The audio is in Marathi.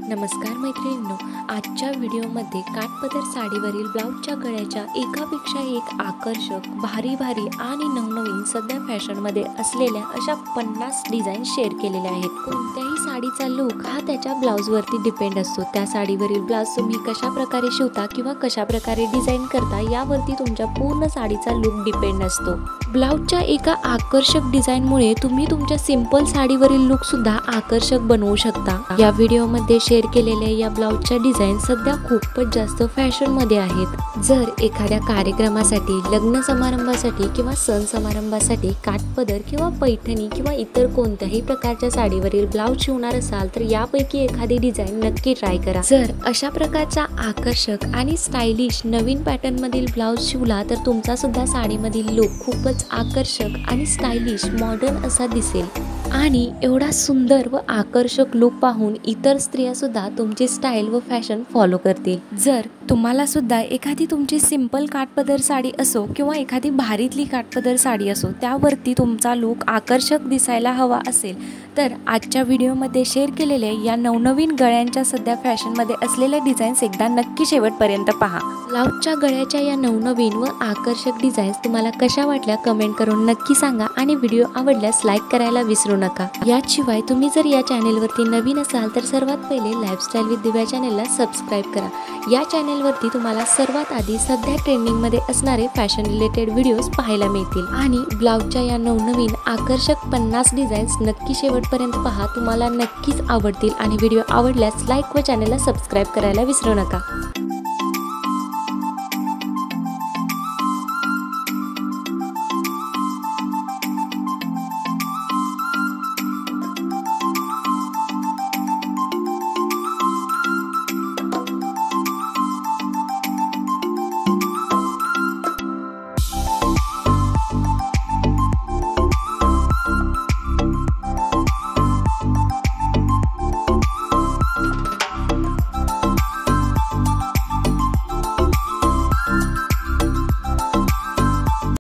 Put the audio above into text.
नमस्कार मैत्रिणींनो, आजच्या व्हिडिओमध्ये काठपदर साडीवरील ब्लाऊजच्या गळ्याच्या एकापेक्षा एक आकर्षक भारी आणि नवनवीन सध्या फॅशनमध्ये असलेल्या अशा 50 डिझाईन शेअर केलेल्या आहेत। कोणत्याही साडीचा लुक हा त्याच्या ब्लाऊजवरती डिपेंड असतो। त्या साडीवरील ब्लाऊज तुम्ही कशा प्रकारे शिवता किंवा कशा प्रकारे डिझाईन करता यावरती तुमच्या पूर्ण साडीचा लुक डिपेंड असतो। ब्लाऊजच्या एका आकर्षक डिझाईनमुळे तुम्ही तुमच्या सिंपल साडीवरील लुक सुद्धा आकर्षक बनवू शकता। या व्हिडिओमध्ये शेअर केलेल्या या ब्लाऊजच्या डिझाईन सध्या खूपच जास्त फॅशनमध्ये आहेत। जर एखाद्या कार्यक्रमासाठी, लग्न समारंभासाठी किंवा सण समारंभासाठी काठपदर किंवा पैठणी किंवा इतर कोणत्याही प्रकारच्या साडीवरील ब्लाऊज शिवणार असाल तर यापैकी एखादी डिझाईन नक्की ट्राय करा। जर अशा प्रकारचा आकर्षक आणि स्टायलिश नवीन पॅटर्न मधील ब्लाऊज शिवला तर तुमचा सुद्धा साडीमधील लुक खूपच आकर्षक आणि स्टायलिश मॉडर्न असा दिसेल आणि एवढा सुंदर व आकर्षक लुक पाहून इतर स्त्रिया सुद्धा तुमची स्टाईल व फॅशन फॉलो करतील। जर तुम्हाला सुद्धा एखादी तुमची सिंपल काठपदर साडी असो किंवा एखादी भारीतली काठपदर साडी असो त्यावरती तुमचा लुक आकर्षक दिसायला हवा असेल तर आजच्या व्हिडिओमध्ये शेअर केलेल्या या नवनवीन गळ्यांच्या सध्या फॅशनमध्ये असलेल्या डिझाईन्स एकदा नक्की शेवटपर्यंत पहा। ब्लाऊजच्या गळ्याच्या या नवनवीन व आकर्षक डिझाईन्स तुम्हाला कशा वाटल्या कमेंट करून नक्की सांगा आणि व्हिडिओ आवडल्यास लाईक करायला विसरू नका। याशिवाय तुम्ही जर या चॅनेलवरती नवीन असाल तर सर्वात पहिले लाईफस्टाईल विथ दिव्या चॅनेलला सबस्क्राईब करा। या चॅनेलवरती तुम्हाला सर्वात आधी सध्या ट्रेंडिंगमध्ये असणारे फॅशन रिलेटेड व्हिडिओज पाहायला मिळतील आणि ब्लाऊजच्या या नवनवीन आकर्षक 50 डिझाईन्स नक्की शेवटपर्यंत पहा, तुम्हाला नक्कीच आवडतील आणि व्हिडिओ आवडल्यास लाईक व चॅनेलला सबस्क्राईब करायला विसरू नका।